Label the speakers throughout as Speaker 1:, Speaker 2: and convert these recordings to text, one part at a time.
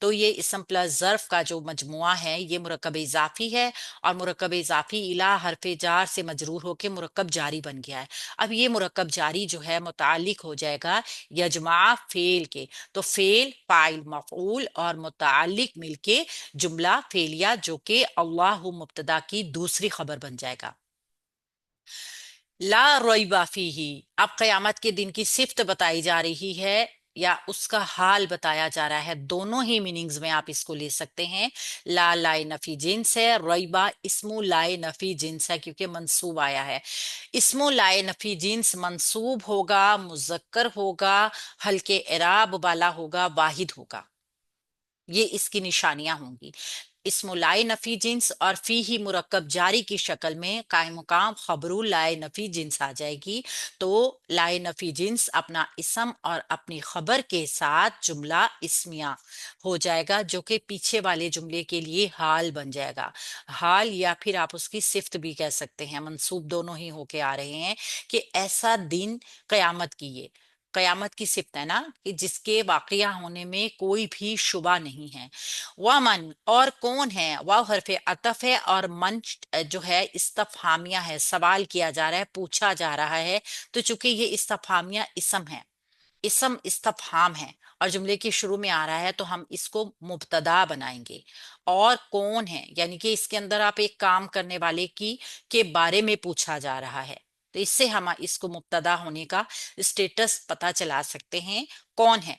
Speaker 1: تو یہ اسم پلس ظرف کا جو مجموعہ ہے یہ مرکب اضافی ہے، اور مرکب اضافی الا حرف جار سے مجرور ہو کے مرکب جاری بن گیا ہے۔ اب یہ مرکب جاری جو ہے متعلق ہو جائے گا یجمع فعل کے، تو فعل فاعل مفعول اور متعلق مل کے جملہ فعلیہ جو کہ اللہ مبتدا کی دوسری خبر بن جائے گا۔ لا ریب فیہ، اب قیامت کے دن کی صفت بتائی جا رہی ہے یا اس کا حال بتایا جا رہا ہے، دونوں ہی میننگز میں آپ اس کو لے سکتے ہیں۔ لا لائے نفی جنس ہے، ریبا اسم لائے نفی جنس ہے کیونکہ منصوب آیا ہے۔ اسم لائے نفی جنس منصوب ہوگا، مذکر ہوگا، ہلکے اعراب والا ہوگا، واحد ہوگا، یہ اس کی نشانیاں ہوں گی۔ اسم لائے نفی جنس اور فی ہی مرکب جاری کی شکل میں قائم مقام خبر لائے نفی جنس آ جائے گی، تو لائے نفی جنس اپنا اسم اور اپنی خبر کے ساتھ جملہ اسمیہ ہو جائے گا، جو کہ پیچھے والے جملے کے لیے حال بن جائے گا۔ حال یا پھر آپ اس کی صفت بھی کہہ سکتے ہیں، منصوب دونوں ہی ہو کے آ رہے ہیں کہ ایسا دن قیامت کی، یہ قیامت کی صفت ہے نا کہ جس کے واقعہ ہونے میں کوئی بھی شبہ نہیں ہے۔ ومن، اور کون ہے، واو حرف عطف ہے، اور من جو ہے استفہامیہ ہے، سوال کیا جا رہا ہے، پوچھا جا رہا ہے، تو چونکہ یہ استفہامیہ اسم ہے، اسم استفہام ہے اور جملے کے شروع میں آ رہا ہے، تو ہم اس کو مبتدا بنائیں گے۔ اور کون ہے یعنی کہ اس کے اندر آپ ایک کام کرنے والے کی کے بارے میں پوچھا جا رہا ہے، تو اس سے ہم اس کو مبتدا ہونے کا اسٹیٹس پتا چلا سکتے ہیں، کون ہے۔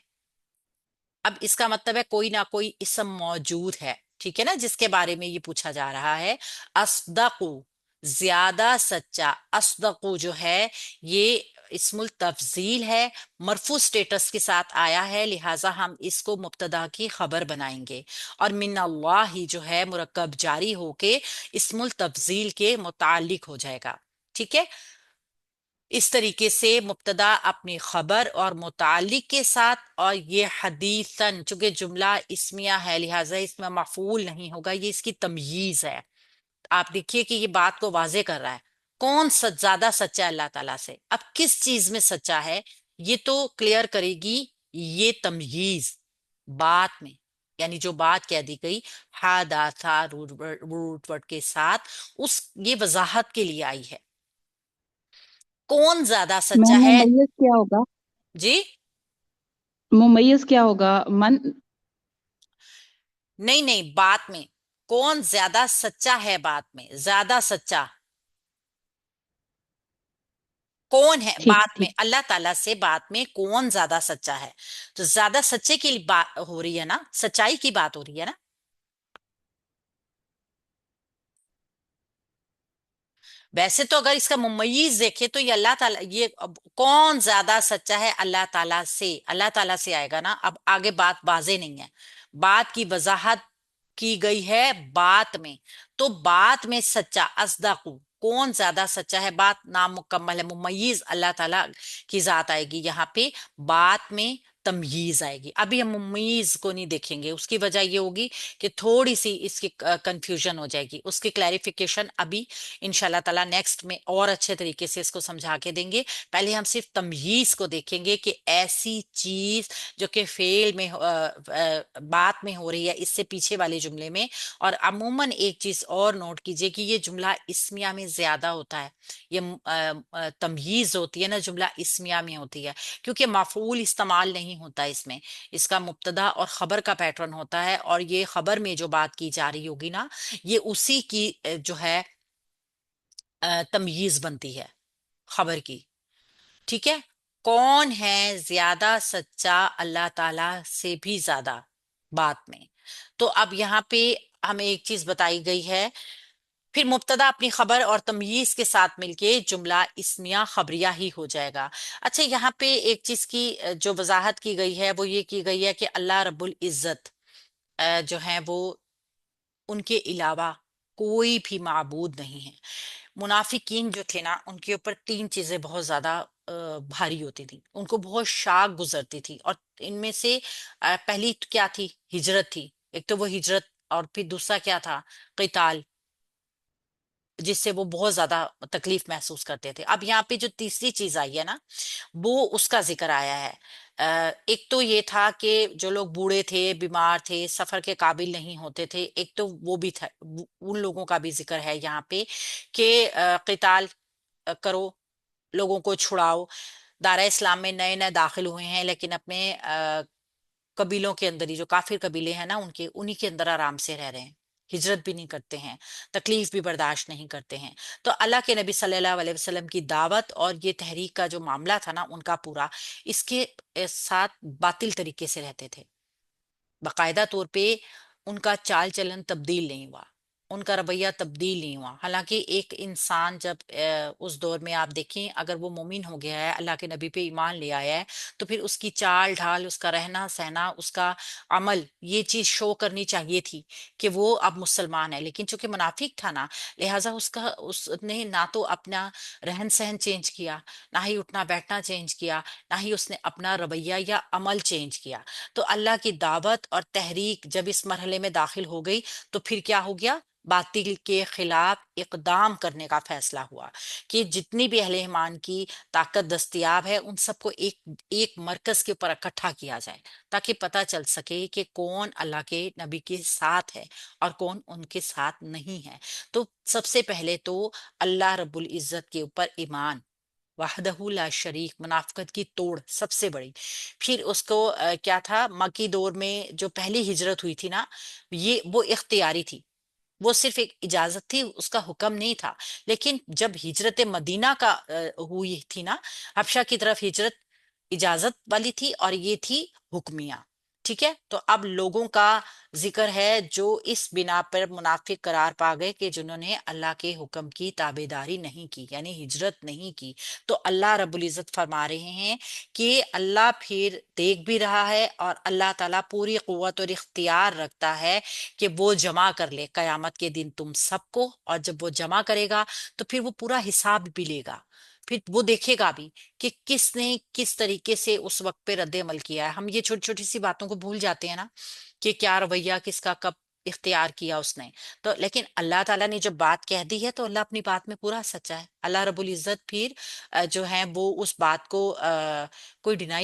Speaker 1: اب اس کا مطلب ہے کوئی نہ کوئی اسم موجود ہے، ٹھیک ہے نا، جس کے بارے میں یہ پوچھا جا رہا ہے۔ اصدقو، زیادہ سچا، اصدقو جو ہے یہ اسم التفضیل ہے، مرفوع سٹیٹس کے ساتھ آیا ہے، لہٰذا ہم اس کو مبتدا کی خبر بنائیں گے، اور من اللہ ہی جو ہے مرکب جاری ہو کے اسم التفضیل کے متعلق ہو جائے گا، ٹھیک ہے۔ اس طریقے سے مبتدا اپنی خبر اور متعلق کے ساتھ، اور یہ حدیثاً چونکہ جملہ اسمیہ ہے لہٰذا اس میں مفعول نہیں ہوگا، یہ اس کی تمییز ہے۔ آپ دیکھیے کہ یہ بات کو واضح کر رہا ہے، کون زیادہ سچا ہے اللہ تعالیٰ سے، اب کس چیز میں سچا ہے یہ تو کلیئر کرے گی یہ تمییز بات میں، یعنی جو بات کہہ دی گئی حادثہ روٹ ورڈ کے ساتھ، اس یہ وضاحت کے لیے آئی ہے کون زیادہ
Speaker 2: میم
Speaker 1: سچا ہے۔
Speaker 2: ممیز کیا ہوگا؟
Speaker 1: جی
Speaker 2: ممیز کیا ہوگا؟ من؟
Speaker 1: نہیں نہیں، بات میں کون زیادہ سچا ہے، بات میں زیادہ سچا کون ہے،
Speaker 2: ٹھیک
Speaker 1: بات میں
Speaker 2: ٹھیک۔
Speaker 1: اللہ تعالیٰ سے بات میں کون زیادہ سچا ہے، تو زیادہ سچے کی بات ہو رہی ہے نا، سچائی کی بات ہو رہی ہے نا۔ ویسے تو اگر اس کا ممیز دیکھے تو یہ اللہ تعالیٰ، یہ کون زیادہ سچا ہے اللہ تعالیٰ سے، اللہ تعالیٰ سے آئے گا نا، اب آگے بات واضح نہیں ہے، بات کی وضاحت کی گئی ہے بات میں، تو بات میں سچا اصدقو کون زیادہ سچا ہے، بات نام مکمل ہے، ممیز اللہ تعالیٰ کی ذات آئے گی یہاں پہ، بات میں تمییز آئے گی۔ ابھی ہم ممیز کو نہیں دیکھیں گے، اس کی وجہ یہ ہوگی کہ تھوڑی سی اس کی کنفیوژن ہو جائے گی، اس کی کلیریفیکیشن ابھی انشاءاللہ تعالیٰ نیکسٹ میں اور اچھے طریقے سے اس کو سمجھا کے دیں گے۔ پہلے ہم صرف تمییز کو دیکھیں گے کہ ایسی چیز جو کہ فعل میں بات میں ہو رہی ہے اس سے پیچھے والے جملے میں، اور عموماً ایک چیز اور نوٹ کیجئے کہ یہ جملہ اسمیہ میں زیادہ ہوتا ہے، یہ تمییز ہوتی ہے نا جملہ اسمیہ میں ہوتی ہے، کیونکہ مفعول استعمال نہیں ہوتا اس میں، اس کا مبتدا اور خبر کا پیٹرن ہوتا ہے، اور یہ خبر میں جو بات کی جا رہی ہوگی نا یہ اسی کی جو ہے تمییز بنتی ہے خبر کی، ٹھیک ہے۔ کون ہے زیادہ سچا اللہ تعالی سے بھی زیادہ بات میں، تو اب یہاں پہ ہمیں ایک چیز بتائی گئی ہے، پھر مبتدا اپنی خبر اور تمییز کے ساتھ مل کے جملہ اسمیہ خبریہ ہی ہو جائے گا۔ اچھا یہاں پہ ایک چیز کی جو وضاحت کی گئی ہے وہ یہ کی گئی ہے کہ اللہ رب العزت جو ہیں وہ ان کے علاوہ کوئی بھی معبود نہیں ہے۔ منافقین جو تھے نا ان کے اوپر تین چیزیں بہت زیادہ بھاری ہوتی تھی، ان کو بہت شاق گزرتی تھی، اور ان میں سے پہلی کیا تھی، ہجرت تھی، ایک تو وہ ہجرت، اور پھر دوسرا کیا تھا، قتال، جس سے وہ بہت زیادہ تکلیف محسوس کرتے تھے. اب یہاں پہ جو تیسری چیز آئی ہے نا، وہ اس کا ذکر آیا ہے. ایک تو یہ تھا کہ جو لوگ بوڑھے تھے، بیمار تھے، سفر کے قابل نہیں ہوتے تھے، ایک تو وہ بھی تھا، ان لوگوں کا بھی ذکر ہے یہاں پہ کہ قتال کرو، لوگوں کو چھڑاؤ. دارا اسلام میں نئے نئے داخل ہوئے ہیں، لیکن اپنے قبیلوں کے اندر ہی، جو کافر قبیلے ہیں نا، انہی کے اندر آرام سے رہ رہے ہیں، ہجرت بھی نہیں کرتے ہیں، تکلیف بھی برداشت نہیں کرتے ہیں. تو اللہ کے نبی صلی اللہ علیہ وسلم کی دعوت اور یہ تحریک کا جو معاملہ تھا نا ان کا پورا، اس کے ساتھ باطل طریقے سے رہتے تھے. باقاعدہ طور پہ ان کا چال چلن تبدیل نہیں ہوا، ان کا رویہ تبدیل نہیں ہوا. حالانکہ ایک انسان جب اس دور میں آپ دیکھیں، اگر وہ مومن ہو گیا ہے، اللہ کے نبی پہ ایمان لے آیا ہے، تو پھر اس کی چال ڈھال، اس کا رہنا سہنا، اس کا عمل، یہ چیز شو کرنی چاہیے تھی کہ وہ اب مسلمان ہے. لیکن چونکہ منافق تھا نا، لہٰذا اس نے نہ تو اپنا رہن سہن چینج کیا، نہ ہی اٹھنا بیٹھنا چینج کیا، نہ ہی اس نے اپنا رویہ یا عمل چینج کیا. تو اللہ کی دعوت اور تحریک جب اس مرحلے میں داخل ہو گئی، تو پھر کیا ہو گیا؟ باطل کے خلاف اقدام کرنے کا فیصلہ ہوا کہ جتنی بھی اہل ایمان کی طاقت دستیاب ہے، ان سب کو ایک ایک مرکز کے اوپر اکٹھا کیا جائے، تاکہ پتہ چل سکے کہ کون اللہ کے نبی کے ساتھ ہے اور کون ان کے ساتھ نہیں ہے. تو سب سے پہلے تو اللہ رب العزت کے اوپر ایمان، وحدہ لا شریک، منافقت کی توڑ سب سے بڑی. پھر اس کو کیا تھا، مکی دور میں جو پہلی ہجرت ہوئی تھی نا، وہ اختیاری تھی، وہ صرف ایک اجازت تھی، اس کا حکم نہیں تھا. لیکن جب ہجرت مدینہ کا ہوئی تھی نا، حبشہ کی طرف ہجرت، اجازت والی تھی، اور یہ تھی حکمیہ. ٹھیک ہے، تو اب لوگوں کا ذکر ہے جو اس بنا پر منافق قرار پا گئے کہ جنہوں نے اللہ کے حکم کی تابع داری نہیں کی، یعنی ہجرت نہیں کی. تو اللہ رب العزت فرما رہے ہیں کہ اللہ پھر دیکھ بھی رہا ہے، اور اللہ تعالیٰ پوری قوت اور اختیار رکھتا ہے کہ وہ جمع کر لے قیامت کے دن تم سب کو. اور جب وہ جمع کرے گا تو پھر وہ پورا حساب بھی لے گا، پھر وہ دیکھے گا بھی کہ کس نے کس طریقے سے اس وقت پہ رد عمل کیا ہے. ہم یہ چھوٹی چھوٹی سی باتوں کو بھول جاتے ہیں نا، کہ کیا رویہ کس کا کب اختیار کیا اس نے. تو لیکن اللہ تعالیٰ نے جب بات کہہ دی ہے تو اللہ اپنی بات میں پورا سچا ہے. اللہ رب العزت پھر جو ہے وہ اس بات کو کوئی ڈینائی